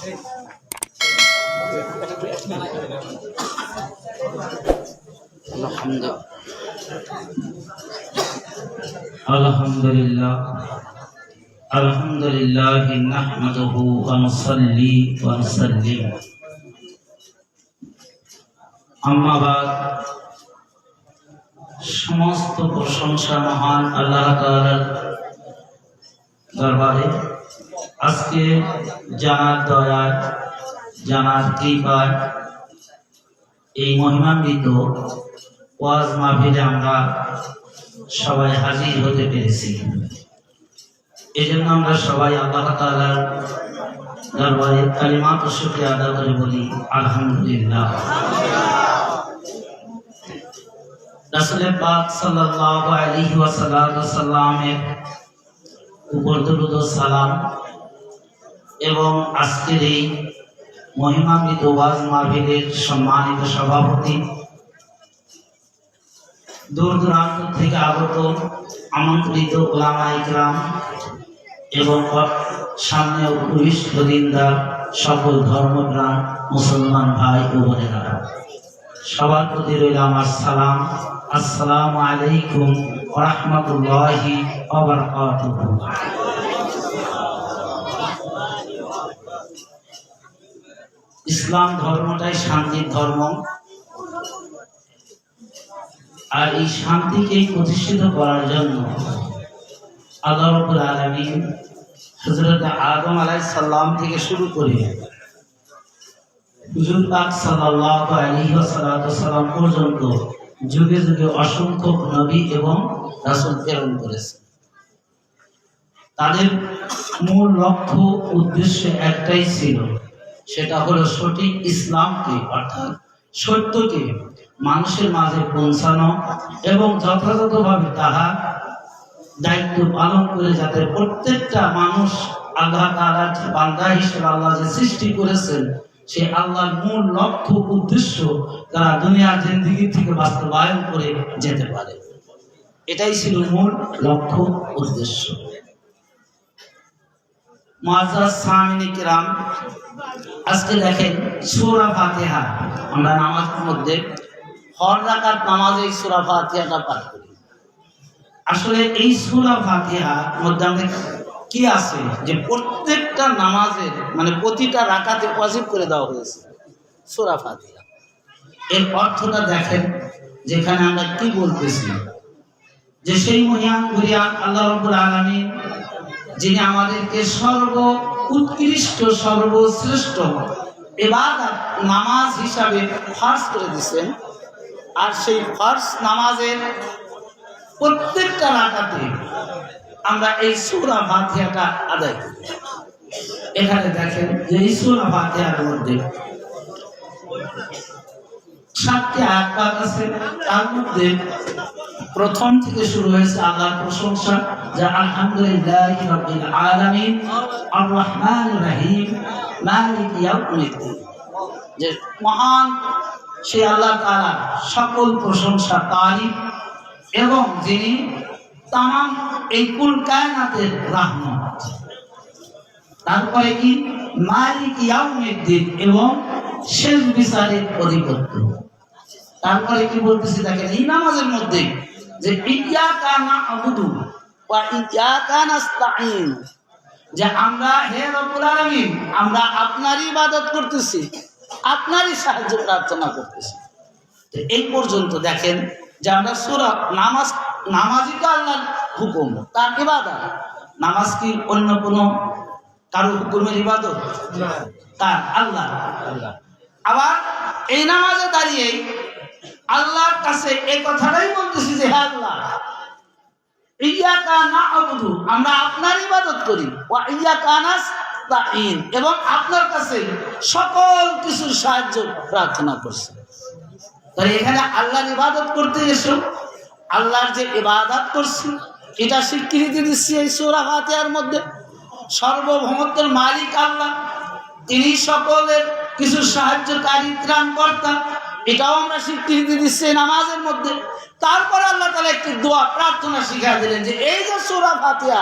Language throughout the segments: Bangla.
আলহামদুলিল্লাহ আলহামদুলিল্লাহ নাহমাদুহু ওয়া নুসাল্লি ওয়া নুসাল্লিম আম্মা বাদ। সমস্ত প্রশংসা মহান আল্লাহ তাআলার দরবারে। আজকে জানার দয়ায়, জানার কৃপায় এই মহিমান্বিত ওয়াজ মাহফিলে আমরা সবাই হাজির হতে পেরেছি। এই জন্য আমরা সবাই আল্লাহ তাআলার দরবারে কালিমাত ও শুকরিয়া আদায় করে বলি আলহামদুলিল্লাহ। রাসূল পাক সাল্লাল্লাহু আলাইহি ওয়াসাল্লামের উপর দরুদ ও সালাম এবং আজকের এই মহিমান্বিত ওয়াজ মাহফিলের সম্মানিত সভাপতি, দূর দূরান্ত থেকে আগত আমন্ত্রিত উলামায়ে কেরাম এবং সামনে উপবিষ্ট দিনদার সকল ধর্মপ্রাণ মুসলমান ভাই ও বোনেরা, সবার প্রতি রইল আমার সালাম। আসসালামু আলাইকুম ওয়া রাহমাতুল্লাহি ওয়া বারাকাতুহু। ইসলাম ধর্মটাই শান্তির ধর্ম, আর এই শান্তিকে প্রতিষ্ঠিত করার জন্য আল্লাহ রাব্বুল আলামিন হযরত আদম আলাইহিস সালাম থেকে শুরু করে হুজুর পাক সাল্লাল্লাহু আলাইহি ওয়াসাল্লাম পর্যন্ত যুগে যুগে অসংখ্য নবী এবং রাসূল প্রেরণ করেছেন। তাদের মূল লক্ষ্য উদ্দেশ্য একটাই ছিল, সেটা হলো সঠিক ইসলামকে অর্থাৎ সত্যকে মানুষের মাঝে পৌঁছানো এবং যথাযথভাবে তাহা দায়িত্ব পালন করে যাতে প্রত্যেকটা মানুষ আল্লাহ তাআলার বান্দা হিসেবে আল্লাহ যে সৃষ্টি করেছেন সেই আল্লাহর মূল লক্ষ্য উদ্দেশ্য তারা দুনিয়ার জিন্দেগি থেকে বাস্তবায়ন করে যেতে পারে। এটাই ছিল মূল লক্ষ্য উদ্দেশ্য। মুআজ্জাজ সামিঈন কিরাম, আজকে দেখেন সূরা ফাতিহা আমরা নামাজের মধ্যে হর রাকাত নামাজে এই সূরা ফাতিহাটা পাঠ করি। আসলে এই সূরা ফাতিহার মধ্যে আমাদের কি আছে যে প্রত্যেকটা নামাজের মানে প্রতিটা রাকাতে ওয়াজিব করে দেওয়া হয়েছে সূরা ফাতিহা। এর অর্থটা দেখেন, যেখানে আমরা কি বলতেছি যে সেই মহান কুরিয়ান আল্লাহ রাব্বুল আলামিন যিনি আমাদেরকে সর্ব উৎকৃষ্ট সর্বশ্রেষ্ঠ ইবাদত নামাজ হিসাবে ফরজ করে দিয়েছেন, আর সেই ফরজ নামাজের প্রত্যেকটা রাকাতে আমরা এই সূরা ফাতিহাটা আদায় করি। এখানে দেখেন যে এই সূরা ফাতিহার মধ্যে 7টি আয়াত আছে, তার মধ্যে প্রথম থেকে শুরু হয়েছে আল্লাহর প্রশংসা, যা আলহামদুলিল্লাহি রাব্বিল আলামিন আর রহমানির রহিম মালিক ইয়াউমিদ্দিন, যে মহান সেই আল্লাহ তাআলা সকল প্রশংসা তারিফ এবং যিনি তামাম এই কুল কায়নাতের রহমত। তারপরে কি মালিক ইয়াউমিদ্দিন এবং শেষ বিচারের অধিপত্য। তারপরে কি বলতেছি দেখেন এই নামাজের মধ্যে যে ইয়্যাকা না'বুদু ওয়া ইয়্যাকা নাস্তাঈন, যে আমরা হে রব্বুল আলামিন আমরা আপনারই ইবাদত করতেছি, আপনারই সাহায্য প্রার্থনা করতেছি। তো এই পর্যন্ত দেখেন যে আমরা সূরা নামাজই তো আল্লাহর হুকুম, তার ইবাদত। নামাজ কি অন্য কোনো কারো হুকুমের ইবাদত? তার আল্লাহ। আবার এই নামাজে দাঁড়িয়ে আল্লাহর কাছে এই কথাটাই বলতেছি যে হে আল্লাহ ইয়্যাকা না'বুদু আমরা আপনার ইবাদত করি, ওয়া ইয়্যাকা নাস্তাঈন এবং আপনার কাছে সকল কিছুর সাহায্য প্রার্থনা করছি। তাই এখানে আল্লাহর ইবাদত করতে এসো, আল্লাহর যে ইবাদত করছি এটা স্বীকৃতি দিচ্ছি এই সূরা ফাতিহার মধ্যে। সর্বভৌমত্বের মালিক আল্লাহ, তিনি সকলের কিছু সাহায্যকারী ত্রাণকর্তা, এটাও আমরা স্বীকৃতি দিচ্ছি নামাজের মধ্যে। তারপর আল্লাহ তাআলা একটি দোয়া প্রার্থনা শিখিয়ে দিলেন যে এই যে সূরা ফাতিহা,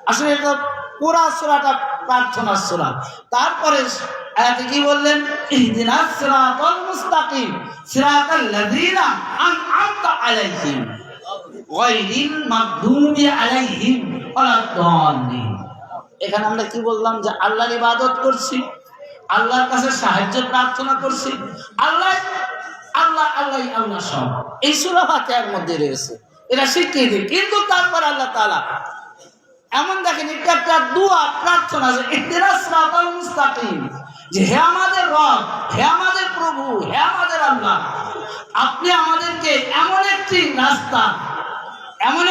আসলে এটা পুরা সূরাটা প্রার্থনার সূরা। তারপরে আয়াতে কি বললেন? ইহদিনাস সিরাতাল মুস্তাকিম সিরাতাল লাযিনা আন'আমতা আলাইহিম গায়রিল মাগদুবি আলাইহিম ওয়ালাদ-দাল্লিন। এখানে আমরা কি বললাম? যে আল্লাহর ইবাদত করছি, আল্লাহর কাছে সাহায্য প্রার্থনা করছি, আল্লাহ আল্লাহ আল্লাহ আল্লাহ সব এই সূরা ফাতিহার মধ্যে রয়েছে, এটা শিখিয়ে দিই। কিন্তু তারপর আল্লাহ তাআলা এমন দেখেন একটা দোয়া প্রার্থনা, যে ইহদিনাস সিরাতাল মুস্তাকিম, যে হে আমাদের রব, হে আমাদের প্রভু, হে আমাদের আল্লাহ, আপনি আমাদেরকে এমন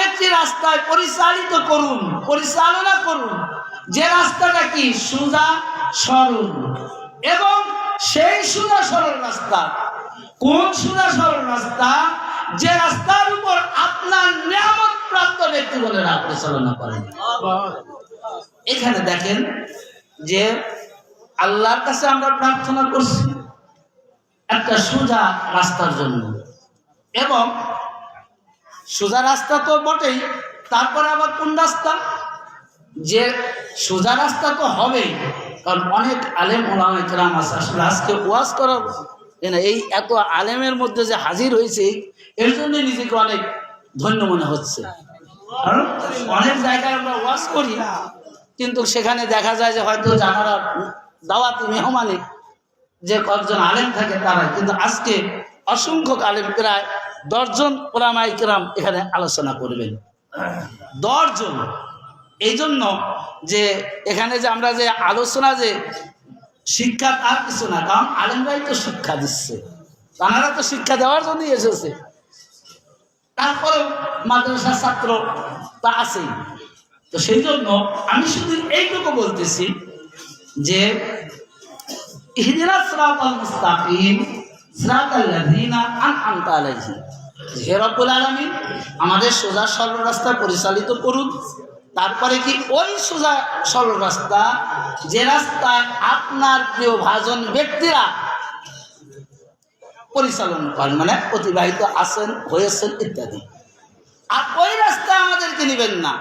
একটি রাস্তায় পরিচালিত করুন, পরিচালনা করুন, যে রাস্তাটা কি সোজা সরল। এবং সেই সোজা সরল রাস্তা কোন সোজা সরল রাস্তা? যে রাস্তার উপর আপনার নিয়ামত প্রাপ্ত ব্যক্তিগণেরা পরিচালনা করেন। এখানে দেখেন যে আল্লাহর কাছে আমরা প্রার্থনা করছি একটা সোজা রাস্তার জন্য, এবং সোজা রাস্তা তো বটেই, তারপরে আবার কোন রাস্তা? যে সোজা রাস্তা তো হবেই, কারণ অনেক আলেম ওলামায়ে কেরাম আছে। আসলে আজকে ওয়াজ করার এই এত আলেমের মধ্যে যে হাজির হয়েছে, এর জন্য নিজেকে অনেক ধন্য মনে হচ্ছে। কারণ অনেক জায়গায় আমরা ওয়াজ করি, কিন্তু সেখানে দেখা যায় যে হয়তো যারা দাওয়াতি মেহমানে যে কয়েকজন আলেম থাকে তারা, কিন্তু আজকে অসংখ্য আলেম, প্রায় 10 জন ওলামায়ে কেরাম এখানে আলোচনা করবেন, 10 জন। এই জন্য যে এখানে যে আমরা যে আলোচনা, যে শিক্ষা তার কিছু না, কারণ আলেমরাই তো শিক্ষা দিচ্ছে, তারা তো শিক্ষা দেওয়ার জন্যই এসেছে। তারপরে মাদ্রাসার ছাত্র তা আছেই। তো সেই জন্য আমি শুধু এইটুকু বলতেছি যে ইহদিনাস সিরাতাল মুস্তাকিম সিরাতাল লাযিনা আন'আমতা আলাইহিম, হে রব্বুল আলামিন আমাদের সোজা সরল রাস্তা পরিচালিত করুন। তারপরে কি ওই সোজা সরল রাস্তা, যে রাস্তায় আপনার প্রিয় ভাজন ব্যক্তিরা পরিচালনা করেন, মানে অতিবাহিত আছেন, হয়েছেন ইত্যাদি। আর ওই রাস্তায় আমাদেরকে নেবেন না,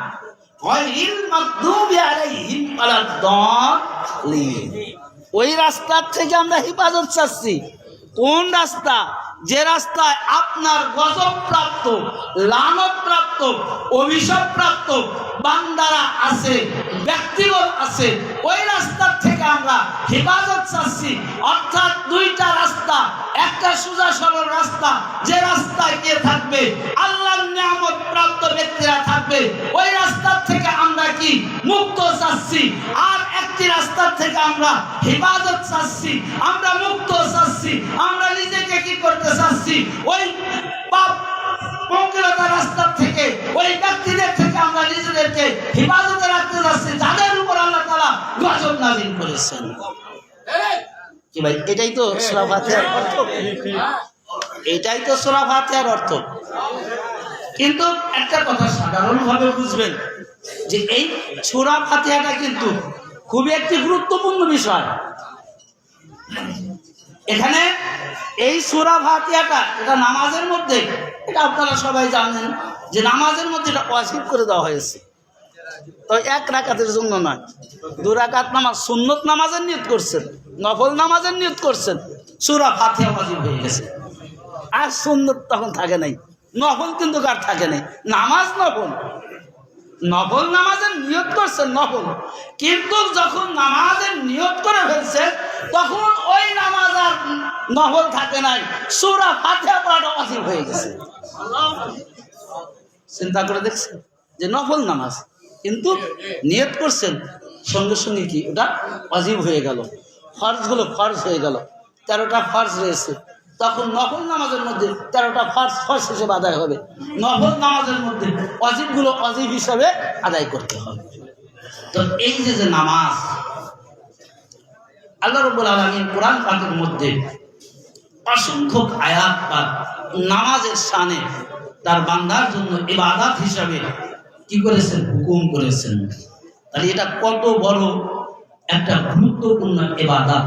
গায়রিল মাগদুবি আলাইহিম ওয়ালাদ-দাল্লিন। ওই রাস্তার থেকে আমরা হেফাজত চাচ্ছি। কোন রাস্তা? যে রাস্তায় আপনার গজব প্রাপ্ত, লানত প্রাপ্ত, অভিশাপ প্রাপ্ত বান্দারা আছে, ব্যক্তিগণ আছে, ওই রাস্তার থেকে আমরা হেফাজত চাচ্ছি। অর্থাৎ দুইটা রাস্তা, একটা সোজা সরল রাস্তা, যে রাস্তায় কে থাকবে? আল্লাহর নিয়ামত প্রাপ্ত ব্যক্তিরা থাকবে, ওই রাস্তার থেকে আমরা কি মুক্ত চাচ্ছি। আর একটি রাস্তার থেকে আমরা হেফাজত চাচ্ছি, আমরা মুক্ত চাচ্ছি, আমরা নিজেকে কি করতে চাচ্ছি? ওই পাপ পঙ্কিলতা রাস্তার থেকে, ওই ব্যক্তিদের থেকে আমরা নিজেদেরকে হেফাজতে রাখতে চাচ্ছি, যাদের উপর আল্লাহ তাআলা গজব নাযিল করেছেন। কি ভাই, এটাই তো সূরা ফাতিহার অর্থ, এটাই তো সূরা ফাতিহার অর্থ। কিন্তু একটা কথা সাধারণভাবে বুঝবেন, যে এই সূরা ফাতিহাটা কিন্তু খুবই একটি গুরুত্বপূর্ণ বিষয়। এখানে এই সূরা ফাতিহাটা, এটা নামাজের মধ্যে, এটা আপনারা সবাই জানেন যে নামাজের মধ্যে এটা ওয়াজিব করে দেওয়া হয়েছে। তো 1 রাকাতের জন্য নয়, 2 রাকাত নামাজ, সুন্নত নামাজের নিয়ত করছেন, নফল নামাজের নিয়ত করছেন, সূরা ফাতিহা ওয়াজিব হয়ে গেছে। আর সুন্নত তখন থাকে নাই, নফল কিন্তু কার থাকে নাই। নামাজ নফল, নফল নামাজের নিয়ত করছেন নফল, কিন্তু যখন নামাজের নিয়ত করে ফেলছেন তখন ওই নামাজ আর নফল থাকে নাই, সূরা ফাতিহা পড়াটা ওয়াজিব হয়ে গেছে। চিন্তা করে দেখছেন যে নফল নামাজ, কিন্তু নিয়ত করছেন, সঙ্গে সঙ্গে কি ওটা ওয়াজিব হয়ে গেল, ফরজগুলো ফরজ হয়ে গেল। 13টা ফরজ রয়েছে, তখন নফল নামাজের মধ্যে 13টা ফরজ হিসেবে আদায় হবে, নফল নামাজের মধ্যে ওয়াজিবগুলো ওয়াজিব হিসাবে আদায় করতে হবে। তো এই যে নামাজ, আল্লাহ রাব্বুল আলামিন কোরআন পাকের মধ্যে অসংখ্য আয়াত পাক নামাজের শানে তার বান্দার জন্য ইবাদত হিসাবে কি করেছেন? হুকুম করেছেন। তাহলে এটা কত বড় একটা গুরুত্বপূর্ণ ইবাদত।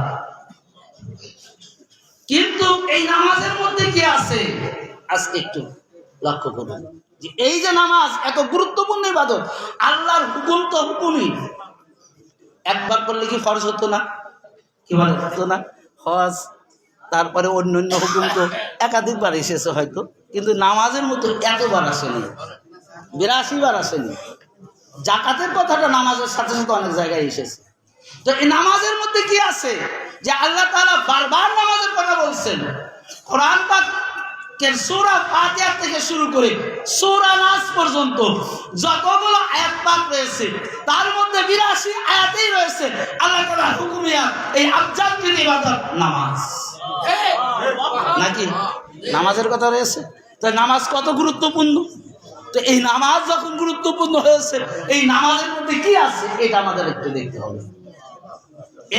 কিন্তু এই নামাজের মধ্যে কি আছে আজকে একটু লক্ষ্য করুন, যে এই যে নামাজ এত গুরুত্বপূর্ণ ইবাদত, আল্লাহর হুকুম তো হুকুমই, একবার করলে কি ফরজ হতো না? কি বলে হতো না? হজ, তারপরে অন্য অন্য হুকুম তো একাধিকবার এসেছে হয়তো, কিন্তু নামাজের মতো এতবার আসেনি, 82 বার আসেনি। জাকাতের কথাটা নামাজের সাথে সাথে অনেক জায়গায় এসেছে। তো এই নামাজের মধ্যে কি আছে যে আল্লাহ তাআলা বারবার নামাজের কথা বলছেন? কোরআন পাকের সূরা ফাতিহা থেকে শুরু করে সূরা নাস পর্যন্ত যতগুলো আয়াত পাক রয়েছে তার মধ্যে 82 আয়াতেই রয়েছে আল্লাহ তাআলার হুকুমিয়াত, এই আবজাদীর ইবাদত নামাজ। নাকি নামাজের কথা রয়েছে? তো নামাজ কত গুরুত্বপূর্ণ। তো এই নামাজ যখন গুরুত্বপূর্ণ হয়েছে, এই নামাজের মধ্যে কি আছে এটা আমাদের একটু দেখতে হবে।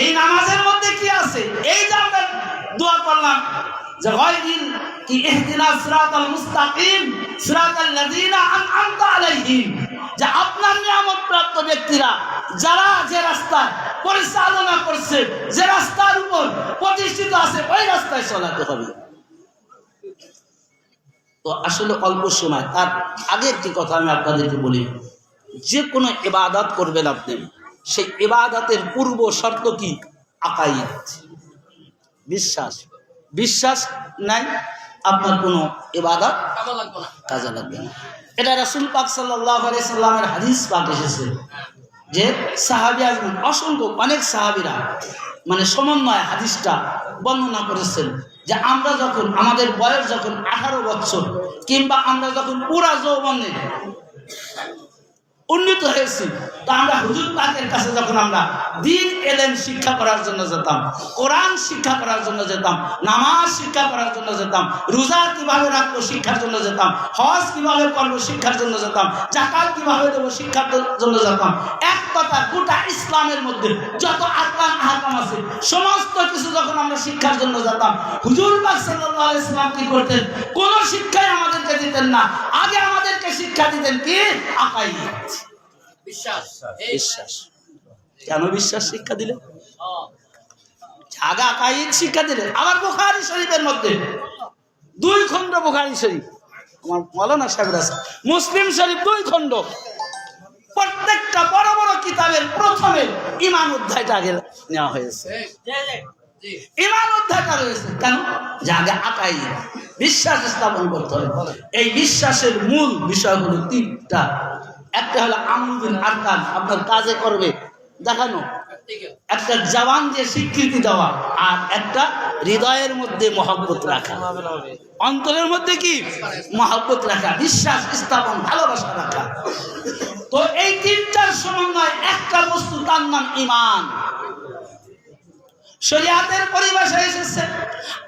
এই নামাজের মধ্যে কি আছে? এই যে আমরা দোয়া করলাম যে গায়রিল কি ইহদিনাস সিরাতাল মুস্তাকিম সিরাতাল লাযিনা আন'আমতা আলাইহিম, যে আপনার নিয়ামত প্রাপ্ত ব্যক্তিরা যারা যে রাস্তা পরিচালনা করছে, যে রাস্তার উপর প্রতিষ্ঠিত আছে, ওই রাস্তায় চলাতে হবে। তো আসলে অল্প সময়, তার আগে একটি কথা আমি আপনাদেরকে বলি, যে কোনো ইবাদত করবেন আপনি, সেই ইবাদতের পূর্ব শর্ত কি? আকাইদ, বিশ্বাস। বিশ্বাস নাই আপনার কোনো ইবাদত কাজে লাগবে না। এটা রাসূল পাক সাল্লাল্লাহু আলাইহি সাল্লামের হাদিস পাক এসেছে যে সাহাবী আজম অসংখ্য অনেক সাহাবীরা মানে সমন্বয় হাদিসটা বর্ণনা করেছেন যে আমরা যখন আমাদের বয়স যখন 18 বছর কিংবা আমরা যখন পুরা যৌবনে উন্নীত হয়েছি, তা আমরা হুজুর পাকের কাছে যখন আমরা দ্বীন ইলম শিক্ষা করার জন্য যেতাম, কোরআন শিক্ষা করার জন্য যেতাম, নামাজ শিক্ষা করার জন্য যেতাম, রোজা কিভাবে রাখবো শিক্ষার জন্য যেতাম, হজ কিভাবে করবো শিক্ষার জন্য যেতাম, যাকাত কিভাবে দেবো শিক্ষার জন্য যেতাম। এক কথা গোটা ইসলামের মধ্যে যত আহকাম আছে সমস্ত কিছু যখন আমরা শিক্ষার জন্য যেতাম, হুজুর পাক সাল্লাল্লাহু আলাইহি সাল্লাম কি করতেন? কোন শিক্ষাই আমাদেরকে দিতেন না, আগে আমাদেরকে শিক্ষা দিতেন কি? আকাইদ, বিশ্বাস। বিশ্বাস। কেন বিশ্বাস শিক্ষা দিলেন? আগে আকাইদ শিক্ষা দিলেন। আবার বুখারী শরীফের মধ্যে 2 খণ্ড, বুখারী শরীফ আমার মাওলানা সাহেব আছে, মুসলিম শরীফ 2 খণ্ড, প্রত্যেকটা বড় বড় কিতাবের প্রথমে ঈমান অধ্যায়টা আগে নেওয়া হয়েছে। ঈমান অধ্যায়টা রয়েছে কেন? যে আগে আকাইদ, বিশ্বাস স্থাপন করতে হবে। এই বিশ্বাসের মূল বিষয়গুলো 3টা। একটা হলো আমলুল আরকান, আপনার কাজে করবে দেখানো, একটা জবান দিয়ে স্বীকৃতি দেওয়া, আর একটা হৃদয়ের মধ্যে মহব্বত রাখা, অন্তরের মধ্যে কি মহব্বত রাখা, বিশ্বাস স্থাপন, ভালোবাসা রাখা। তো এই 3টার সমন্বয় একটা বস্তু, তার নাম ঈমান। শরীয়তের পরিভাষায় এসেছে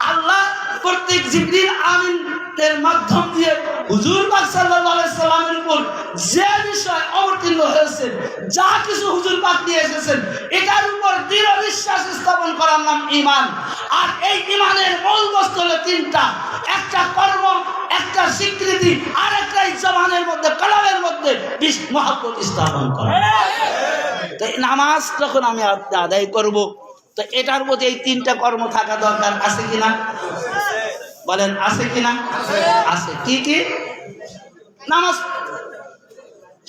আল্লাহ কর্তৃক জিবরিল আমিনের মাধ্যম দিয়ে হুজুর পাক সাল্লাল্লাহু আলাইহি সাল্লামের উপর যে বিষয় অবতীর্ণ হয়েছে, যা কিছু হুজুর পাক দিয়ে এসেছেন, এটার উপর দৃঢ় বিশ্বাস স্থাপন করার নাম ঈমান। আর এই ঈমানের মূল বস্তু হলো 3টা, একটা কর্ম, একটা স্বীকৃতি, আর একটা জবানের মধ্যে, কলবের মধ্যে মহব্বত স্থাপন করা। তো নামাজ যখন আমি আদায় করব, তো এটার মধ্যে এই 3টা কর্ম থাকা দরকার। আছে কিনা বলেন? আছে কিনা? আছে। কি কি? নামাজ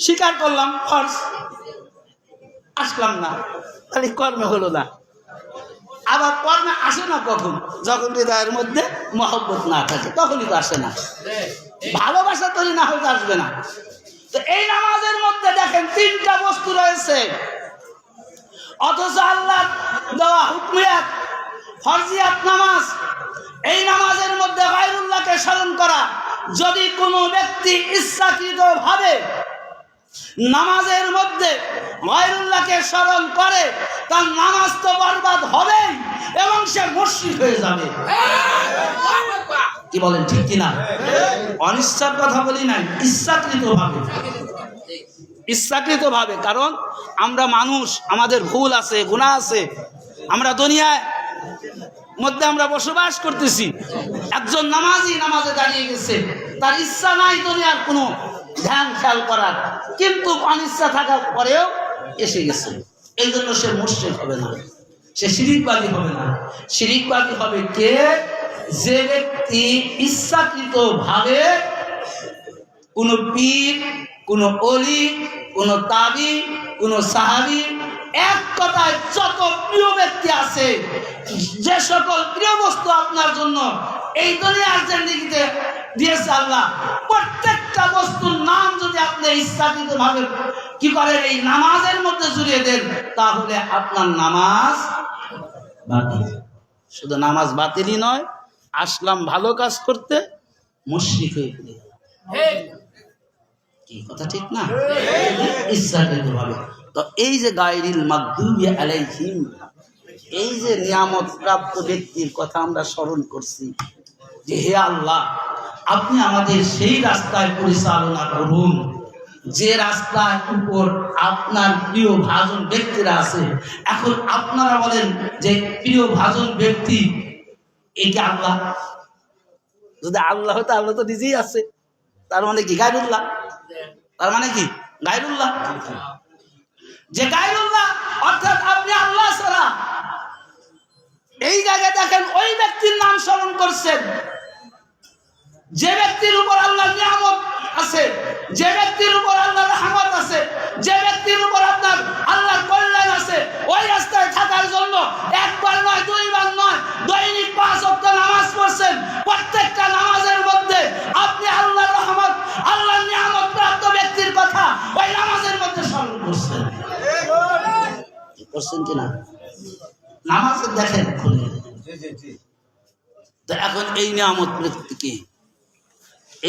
স্বীকার করলাম ফরজ, আসলাম না, তাহলে কর্মে হলো না। আবার কর্মে আসে না কখন? যখন হৃদয়ের মধ্যে মহব্বত না থাকে, তখনই তো আসে না। ভালোবাসা তৈরি না হলে আসবে না। তো এই নামাজের মধ্যে দেখেন 3টা বস্তু রয়েছে, অথচ আল্লাহ দেওয়া হুকমিয়াত ফরজিয়াত নামাজ, এই নামাজের মধ্যে গায়রুল্লাহকে স্মরণ করা। যদি কোনো ব্যক্তি ইচ্ছাকৃতভাবে নামাজের মধ্যে গায়রুল্লাহকে স্মরণ করে, তার নামাজ তো বরবাদ হবেই এবং সে মুশরিক হয়ে যাবে। কি বলেন, ঠিক কিনা? অনিচ্ছার কথা বলি নাই, ইচ্ছাকৃতভাবে। ইচ্ছাকৃতভাবে, কারণ আমরা মানুষ, আমাদের ভুল আছে, গুনাহ আছে, আমরা দুনিয়ায় মধ্যে আমরা বসবাস করতেছি। একজন নামাজি নামাজে দাঁড়িয়ে গেছে, তার ইচ্ছা নাই দুনিয়ার কোনো ধ্যান খেয়াল করার, কিন্তু অনিচ্ছা থাকার পরেও এসে গেছে। এই জন্য সে মুশরিক হবে না, সে শিরিকবাদী হবে না। শিরিকবাদী হবে কে? যে ব্যক্তি ইচ্ছাকৃতভাবে কোনো পীর, কোনো অলি, কোনো তাবি, কোনো সাহাবী, এক কথায় যত প্রিয় ব্যক্তি আছে, যে সকল প্রিয় বস্তু আপনার জন্য এই দুনিয়ার জিন্দেগিতে দিয়েছে আল্লাহ, প্রত্যেকটা বস্তুর নাম যদি আপনি ইচ্ছাকৃত ভাবে কি করেন এই নামাজের মধ্যে জুড়িয়ে দেন, তাহলে আপনার নামাজ বাতিল। শুধু নামাজ বাতিলই নয়, আসলাম ভালো কাজ করতে, মুশরিক হয়ে গেল। কি কথা ঠিক না? ইচ্ছাকৃত ভাবে। তো এই যে গায়রিল মাগদুবি আলাইহিম, এই যে নিয়ামত প্রাপ্ত ব্যক্তির কথা আমরা স্মরণ করছি, যে হে আল্লাহ আপনি আমাদের সেই রাস্তায় পরিচালনা করুন যে রাস্তার উপর আপনার প্রিয় ভাজন ব্যক্তিরা আছে। এখন আপনারা বলেন যে প্রিয় ভাজন ব্যক্তি এটা আল্লাহ, যদি আল্লাহ হতো আল্লাহ তো নিজেই আছে, তার মানে কি গায়রুল্লাহ? তার মানে কি গায়রুল্লাহ? যে গায়রুল্লাহ অর্থাৎ আপনি আল্লাহ ছাড়া। এই জায়গায় দেখেন ওই ব্যক্তির নাম স্মরণ করছেন যে ব্যক্তির উপর আল্লাহর নিয়ামত আছে, যে ব্যক্তির উপর আল্লাহর রহমত আছে, যে ব্যক্তির উপর আপনার আল্লাহর কল্যাণ আছে। ওই রাস্তায় থাকার জন্য একবার নয়, দুইবার নয়, দৈনিক 5 ওয়াক্ত নামাজ পড়ছেন। প্রত্যেকটা নামাজের মধ্যে আপনি আল্লাহর রহমত, আল্লাহর নিয়ামত প্রাপ্ত ব্যক্তির কথা ওই নামাজের মধ্যে স্মরণ করছেন। করছেন কিনা? নামাজে দেখেন খুলে। তো এখন এই নিয়ামত ব্যক্তি কি?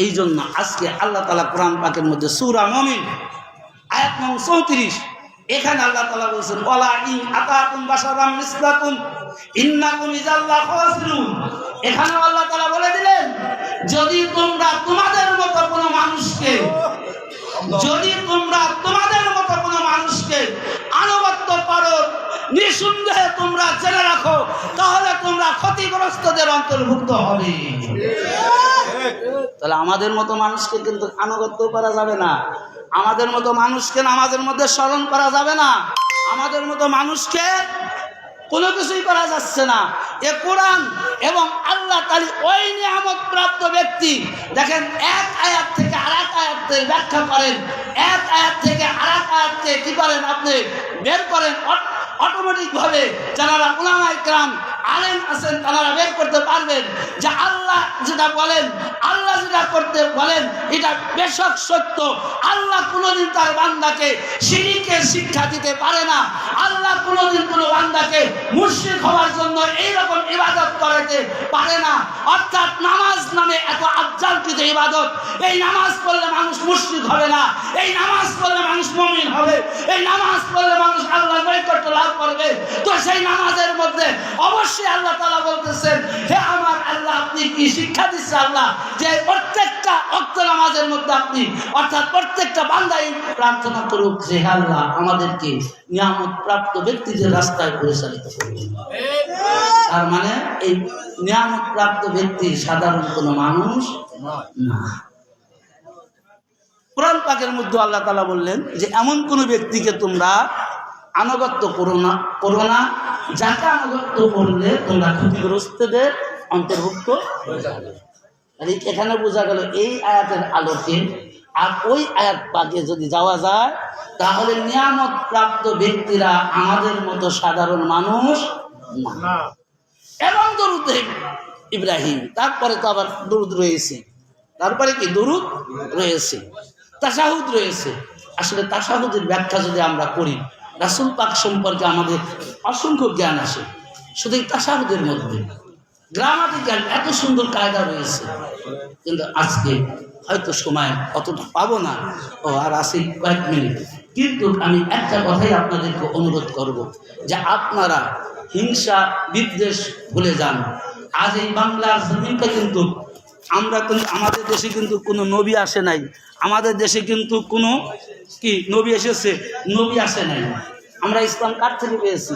এই জন্য আজকে আল্লাহ তাআলা কোরআন পাকের মধ্যে সূরা মুমিন আয়াত নম্বর 34, এখানে আল্লাহ তাআলা বলেছেন ওয়ালা ইন আতাকুম বাশারাম মিসলাকুম ইন্নাকুম ইযাল্লা খাসিরুন। এখানে আল্লাহ তাআলা বলে দিলেন যদি তোমরা তোমাদের মতো কোনো মানুষকে, যদি তোমরা তোমাদের মতো কোনো মানুষকে আনুগত্য করো, নিঃসন্দেহে তোমরা জেনে রাখো তাহলে তোমরা ক্ষতিগ্রস্তদের অন্তর্ভুক্ত হবে। তাহলে আমাদের মতো মানুষকে কিন্তু আনুগত্য করা যাবে না, আমাদের মতো মানুষকে নামাজের মধ্যে স্মরণ করা যাবে না, আমাদের মতো মানুষকে কোনো কিছুই করা যাচ্ছে না। এ কোরআন এবং আল্লাহ তাআলা ওই নিয়ামত প্রাপ্ত ব্যক্তি দেখেন এক আয়াত থেকে আরেক আয়াতের ব্যাখ্যা করেন, এক আয়াত থেকে আরেক আয়াতকে কি করেন আপনি বের করেন অটোমেটিক ভাবে। যারা উলামায়ে কেরাম আলেম আছেন তারা বের করতে পারবেন যে আল্লাহ যেটা বলেন, আল্লাহ যেটা করতে বলেন এটা বেশক সত্য। আল্লাহ কোনোদিন তার বান্দাকে শিরকের শিক্ষা দিতে পারে না। আল্লাহ কোনোদিন কোনো বান্দাকে মুশরিক হওয়ার জন্য এইরকম ইবাদত করাতে পারে না। অর্থাৎ নামাজ নামে এত আজ্জালকৃত ইবাদত, এই নামাজ পড়লে মানুষ মুশরিক হবে না, এই নামাজ পড়লে মানুষ মুমিন হবে, এই নামাজ পড়লে মানুষ আল্লাহর নৈকট্য লাভ করবে। তো সেই নামাজের মধ্যে অবশ্যই আল্লাহ তাআলা বলতেছেন হে আমার আল্লাহ আপনি কি শিক্ষা দিচ্ছেন আল্লাহ যে প্রত্যেকটা ওয়াক্ত নামাজের মধ্যে আপনি অর্থাৎ প্রত্যেকটা বান্দাই প্রার্থনা করুক যে হে আল্লাহ আমাদেরকে নিয়ামত প্রাপ্ত ব্যক্তিদের রাস্তায় পরিচালিত করুন। তার মানে এই নিয়ামত প্রাপ্ত ব্যক্তি সাধারণ কোনো মানুষ না। কোরআন পাকের মধ্যে আল্লাহ তাআলা বললেন যে এমন কোন ব্যক্তিকে তোমরা আনুগত্য করো না যাকে আনুগত্য করলে তোমরা ক্ষতিগ্রস্তদের অন্তর্ভুক্ত হয়ে যাবে। এখানে বোঝা গেল এই আয়াতের আলোকে আর ওই আয়াত পাকে যদি যাওয়া যায় তাহলে নিয়ামত প্রাপ্ত ব্যক্তিরা আমাদের মতো সাধারণ মানুষ না। এবং দরুদ ইব্রাহিম, তারপরে তো আবার দরুদ রয়েছে, তারপরে কি দরুদ রয়েছে, তাশাহুদ রয়েছে। আসলে তাশাহুদের ব্যাখ্যা যদি আমরা করি রাসূল পাক সম্পর্কে আমাদের অসংখ্য জ্ঞান আসে। শুধু এই তাশাহুদের মধ্যে গ্রামাটিক্যাল এত সুন্দর কায়দা রয়েছে, কিন্তু আজকে হয়তো সময় অতটা পাবো না, আর আছে কয়েক মিনিট। কিন্তু আমি একটা কথাই আপনাদেরকে অনুরোধ করব যে আপনারা হিংসা বিদ্বেষ ভুলে যান। আজ এই বাংলার জমিনটা কিন্তু আমরা কিন্তু আমাদের দেশে কিন্তু কোনো নবী আসে নাই, আমাদের দেশে কিন্তু কোনো কি নবী এসেছে, নবী আসে নাই। আমরা ইসলাম কার থেকে পেয়েছি?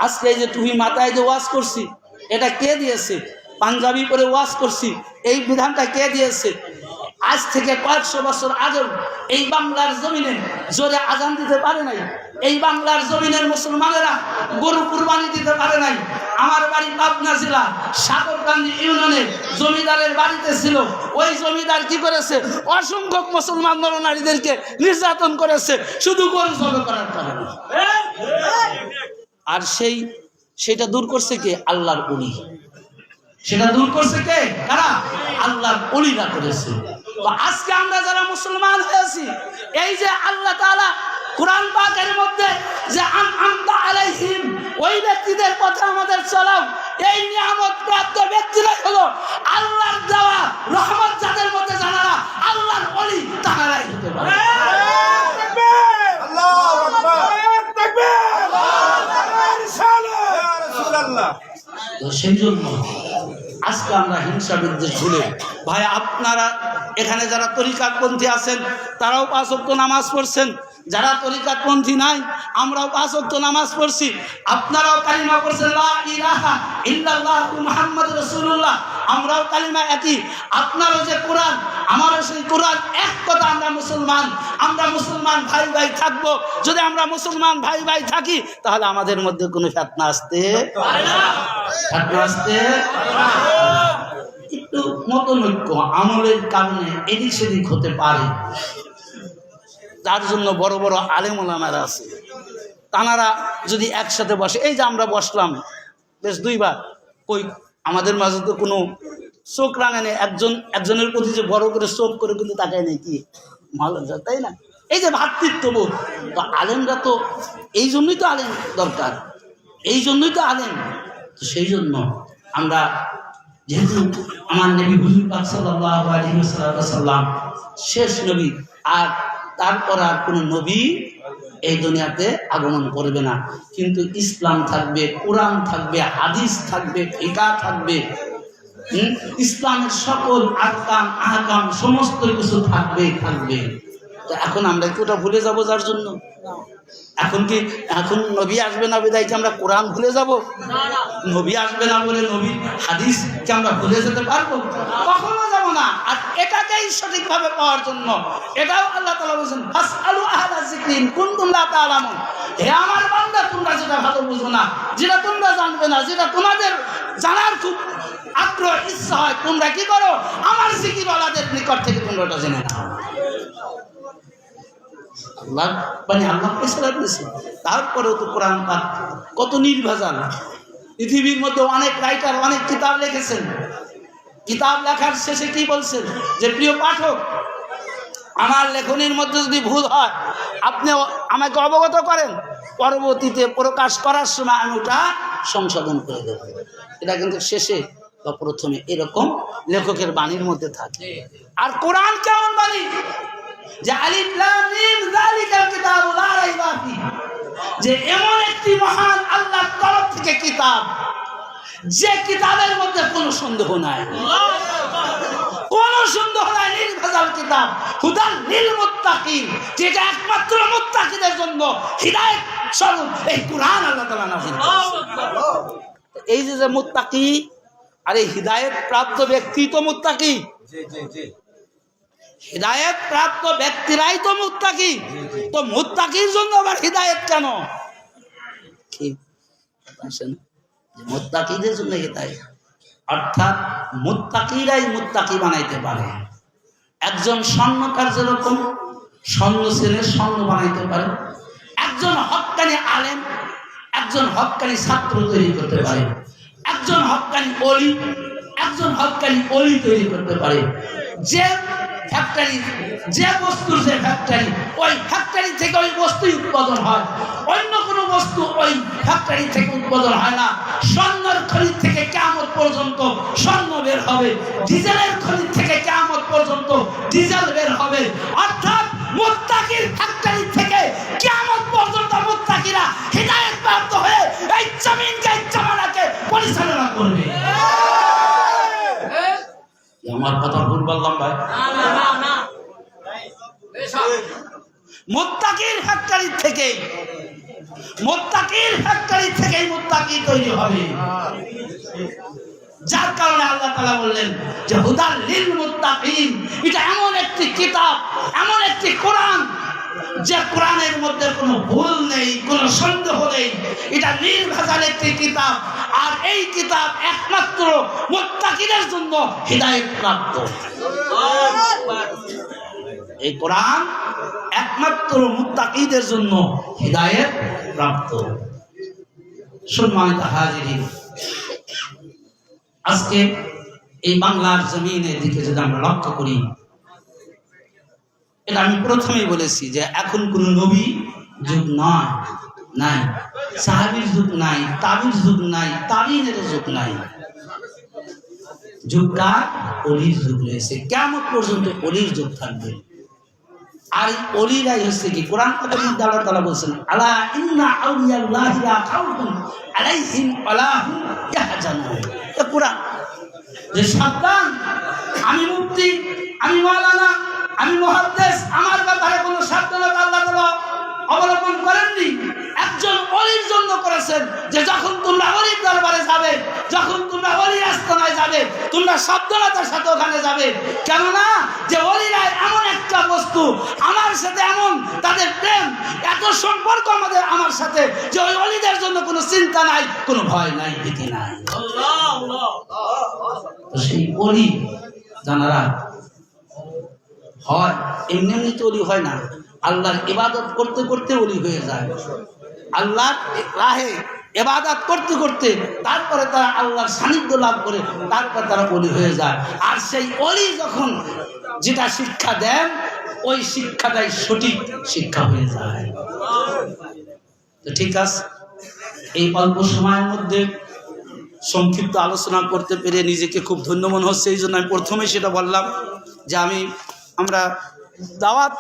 আজকে এই যে তুমি মাথায় যে ওয়াজ করছি এটা কে দিয়েছে? পাঞ্জাবি পরে ওয়াজ করছি এই বিধানটা কে দিয়েছে? আজ থেকে কয়েকশো বছর আগেও এই বাংলার জমিনে জোরে আজান দিতে পারে নাই, এই বাংলার জমিনের মুসলমানেরা গরু কুরবানি দিতে পারে নাই। আমার বাড়ি পাবনা জেলা সাগরকান্দি ইউনিয়নে জমিদারের বাড়িতে ছিল। ওই জমিদার কি করেছে, অসংখ্য মুসলমান নরনারীদেরকে নির্যাতন করেছে শুধু গরু জবাই করার কারণে। আর সেটা দূর করছে কে? আল্লাহর ওলি। সেটা দূর করছে কে? কারা? আল্লাহর ওলিরা করেছে। তো আজকে আমরা যারা মুসলমান হয়েছি, এই যে আল্লাহ তাআলা কোরআন পাকের মধ্যে যে আনআমতা আলাইহিম, ওই ব্যক্তিদের কথা আমাদের চালাও। এই নিয়ামত প্রাপ্ত ব্যক্তিরাই হলো আল্লাহর দেওয়া রহমত, যাদের মধ্যে জানারা আল্লাহর ওলি, তারাই হতে পারে। আল্লাহু আকবার, তাকবীর, আল্লাহু আকবার, ইনশাআল্লাহ, ইয়া রাসূলুল্লাহ। তো সেই জন্য আজকে আমরা হিংসা বিদ্বেষ ভুলে, ভাই আপনারা এখানে যারা তরিকাতপন্থী আছেন তারাও 5 ওয়াক্ত নামাজ পড়ছেন, যারা তরিকাতপন্থী নাই আমরাও 5 ওয়াক্ত নামাজ পড়ছি, আপনারাও কালিমা পড়ছেন লা ইলাহা ইল্লাল্লাহু মুহাম্মাদুর রাসূলুল্লাহ, আমরাও কালিমা একই। আপনারও যে কোরআন, আমারও সেই কোরআন, এক কথা আমরা মুসলমান। আমরা মুসলমান ভাই ভাই থাকবো। যদি আমরা মুসলমান ভাই ভাই থাকি তাহলে আমাদের মধ্যে কোনো ফিতনা আসতে পারে না, ফিতনা আসতে একটু মতনৈক্য আমলের কারণে এদিক সেদিক হতে পারে। তার জন্য বড় বড় আলেম ওলামারা আছে, তানারা যদি একসাথে বসে, এই যে আমরা বসলাম বেশ 2 বার, কই আমাদের মাঝে তো কোনো চোখ রাঙা নেই, একজনের প্রতি যে বড় করে চোখ করে কিন্তু তাকায় নেই, কি ভালো, তাই না? এই যে ভ্রাতৃত্ববোধ, তো আলেমরা তো এই জন্যই তো আলেম দরকার, এই জন্যই তো আলেম। তো সেই জন্য আমরা যেহেতু আমার নবী হুজুর পাক সাল্লাল্লাহু আলাইহি ওয়াসাল্লাম শেষ নবী, আর তারপর আর কোনো নবী এই দুনিয়াতে আগমন করবে না, কিন্তু ইসলাম থাকবে, কোরআন থাকবে, হাদিস থাকবে, ফিকহ থাকবে, ইসলামের সকল আহকাম সমস্ত কিছু থাকবে। তো এখন আমরা কি ওটা ভুলে যাব? যার জন্য এখন নবী আসবে না বিদায় কি আমরা কোরআন ভুলে যাব? নবী আসবে না বলে নবীর হাদিস কি আমরা ভুলে যেতে পারবো? কখনো যাব না। আর এটাকেই সঠিকভাবে পাওয়ার জন্য এটাও আল্লাহ তাআলা বলেছেন, ফাসআলু আহলা যিকরি ইন কুনতুম লা তা'লামুন। হে আমার বান্দা, তোমরা যেটা ভালো বুঝো না, যেটা তোমরা জানবে না, যেটা তোমাদের জানার খুব আগ্রহ ইচ্ছা হয়, তোমরা কি করো? আমার জিকিরওয়ালাদের নিকট থেকে তোমরা ওটা জেনে নাও। আল্লাহ ফয়সালা দিয়েছে। তারপরেও তো কোরআন পাক কত নির্ভেজাল। পৃথিবীর মধ্যে অনেক রাইটার অনেক কিতাব লিখেছেন, কিতাব লেখার শেষে কি বলছেন? যে প্রিয় পাঠক, আমার লেখনীর মধ্যে যদি ভুল হয় আপনি আমাকে অবগত করেন, পরবর্তীতে প্রকাশ করার সময় আমি ওটা সংশোধন করে দেব। এটা কিন্তু শেষে বা প্রথমে এরকম লেখকের বাণীর মধ্যে থাকে। আর কোরআন কেমন বাণী? যে আলিফ লাম মিম যালিকাল কিতাবু লা রাইবা ফিহি, যে এমন একটি মহান আল্লাহর তরফ থেকে কিতাব, যে কিতাবের মধ্যে কোনো সন্দেহ নাই, কোনো সন্দেহ নাই, নির্ভেজাল কিতাব, হুদাল লিল মুত্তাকিন, যেটা একমাত্র মুত্তাকিদের জন্য হিদায়াত স্বরূপ এই কোরআন আল্লাহ তাআলা নাযিল করেছেন। এই যে মুত্তাকি, আর এই হিদায়াত প্রাপ্ত ব্যক্তি তো মুত্তাকি, হিদায়াত প্রাপ্ত ব্যক্তিরাই তো মুত্তাকি। তো মুত্তাকির জন্য আবার হিদায়াত কেন? কি আসেন যে মুত্তাকিদের জন্য হিদায়াত, অর্থাৎ মুত্তাকিরাই মুত্তাকি বানাইতে পারে। একজন স্বর্ণকার যেরকম স্বর্ণ ছেলে স্বর্ণ বানাইতে পারে, একজন হক্কানি আলেম একজন হক্কানি ছাত্র তৈরি করতে পারে, একজন হক্কানি অলি তৈরি করতে পারে। যে ফ্যাক্টরি, যে বস্তুর যে ফ্যাক্টরি, ওই ফ্যাক্টরি থেকে ওই বস্তুই উৎপাদন হয়, অন্য কোনো বস্তু ওই ফ্যাক্টরি থেকে উৎপাদন হয় না। স্বর্ণের খনি থেকে কিয়ামত পর্যন্ত স্বর্ণ বের হবে, ডিজেলের খনি থেকে কিয়ামত পর্যন্ত ডিজেল বের হবে। অর্থাৎ মুত্তাকির ফ্যাক্টরি থেকে কিয়ামত পর্যন্ত মুত্তাকিরা হিদায়াত প্রাপ্ত হয়ে এই জমিনকে, এই জামানাকে পরিচালনা করবে। আমার কথা ভুল বললাম ভাই? মুত্তাকির ফ্যাক্টরি থেকেই মুত্তাকি তৈরি হবে। যার কারণে আল্লাহ তাআলা বললেন যে হুদাল লিল মুত্তাকিন, এটা এমন একটি কিতাব, এমন একটি কোরআন যে কোরআনের মধ্যে কোনো ভুল নেই, কোনো সন্দেহ নেই, এটা নির্ভেজাল একটি কিতাব। আর এই কিতাব একমাত্র মুত্তাকিদের জন্য হিদায়াত প্রাপ্ত। এই কোরআন একমাত্র মুত্তাকিদের জন্য হিদায়াত প্রাপ্ত। সম্মানিত হাজিরিন, আজকে এই বাংলার জমিনের দিকে যদি আমরা লক্ষ্য করি, এটা আমি প্রথমেই বলেছি যে এখন কোন নবী যুগ নয়, নাই সাহাবীর যুগ নাই, তাবির যুগ নাই, তাবিনের যুগ নাই, যুগটা অলির যুগ রয়েছে। কিয়ামত পর্যন্ত অলির যুগ থাকবে। আর অলিরাই হচ্ছে কি, কোরআন পাকের মধ্যে আল্লাহ তাআলা বলেছেন আলা ইন্না আউলিয়াল্লাহি লা খাউফুন আলাইহিম ওয়ালা হুম ইয়াহজানুন। এই কোরআন যে সাবধান, আমি মুফতি, আমি মাওলানা, আমি মুহাদ্দিস, আমার ব্যাপারে কোনো সাবধানতা আল্লাহ তাআলা অবলম্বন করেননি। একজন ওলির জন্য করেছেন যে যখন তোমরা ওলির দরবারে যাবে, যখন তোমরা ওলির আস্তানায় যাবে, তোমরা সাবধানতার সাথে ওখানে যাবে। কেননা যে ওলিরা এমন একটা বস্তু, আমার সাথে এমন তাদের প্রেম, এত সম্পর্ক আমাদের আমার সাথে, যে ওই ওলিদের জন্য কোনো চিন্তা নাই, কোনো ভয় নাই, ভীতি নাই। তো সেই ওলি জানারা হয় এমনি এমনি তো ওলি হয় না, আল্লাহর ইবাদত করতে করতে ওলি হয়ে যায়। আল্লাহর রাহে ইবাদত করতে করতে তারপরে তারা আল্লাহর সান্নিধ্য লাভ করে, তারপর তারা ওলি হয়ে যায়। আর সেই ওলি যখন যেটা শিক্ষা দেন, ওই শিক্ষাটাই সঠিক শিক্ষা হয়ে যায়। তো ঠিক আছে, এই অল্প সময়ের মধ্যে সংক্ষিপ্ত আলোচনা করতে পেরে নিজেকে খুব ধন্য মনে হচ্ছে। এই জন্য আমি প্রথমেই সেটা বললাম যে আমরা দাওয়াত